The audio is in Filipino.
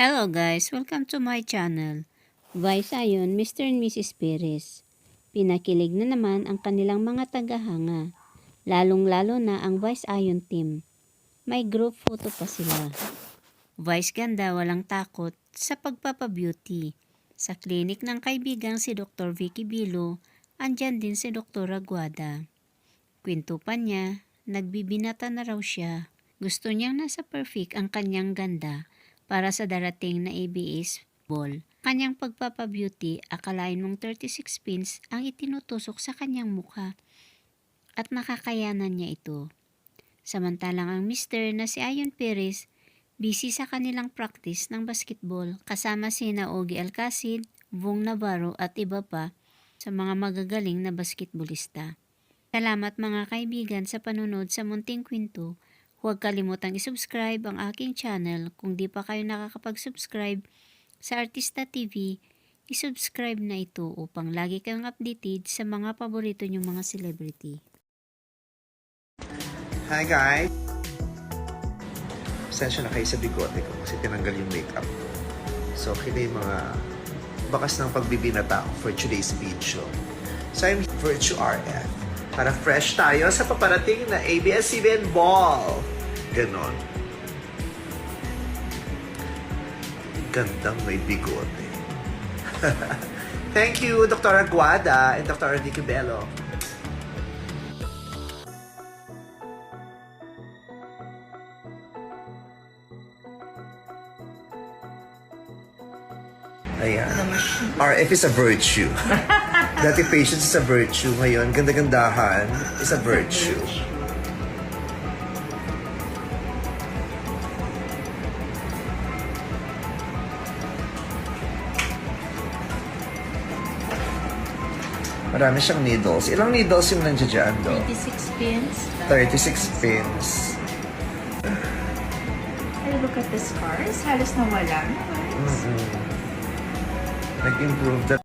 Hello guys, welcome to my channel. Vice ayon, Mr. and Mrs. Perez. Pinakilig na naman ang kanilang mga tagahanga, lalong-lalo na ang Vice ayon team. May group photo pa sila. Vice ganda walang takot sa pagpapabeauty. Sa klinik ng kaibigang si Dr. Vicky Bilo, andyan din si Dr. Aguada. Kwento pa niya, nagbibinata na raw siya. Gusto niyang nasa perfect ang kanyang ganda para sa darating na ABS ball. Kanyang pagpapabeauty, akalain mong 36 pins ang itinutusok sa kanyang mukha at nakakayanan niya ito. Samantalang ang mister na si Ayon Perez, busy sa kanilang practice ng basketball kasama sina Ogie Alcacid, Vong Navarro at iba pa sa mga magagaling na basketballista. Salamat mga kaibigan sa panunod sa Munting Kwento. Huwag kalimutang isubscribe ang aking channel. Kung di pa kayo nakakapag-subscribe sa Artista TV, isubscribe na ito upang lagi kayong updated sa mga paborito niyong mga celebrity. Hi guys! Pasensya na kayo sa bigote ko kasi tinanggal yung makeup ko. So, okay na yung mga bakas ng pagbibinata ko for today's video. So, I'm Virtue RF para fresh tayo sa paparating na ABS-CBN Ball. Ganon. Gandang may bigote. Thank you, Dr. Aguada and Dr. Vicky Bello. Ayan. RF is a virtue. Dati patience is a virtue. Ngayon, ganda-gandahan is a virtue. Marami siyang needles. Ilang needles yung nandiyan dyan, do? 36 pins. 36 pins. And look at the scars. Halos nawala. Nice. Nag-improve that.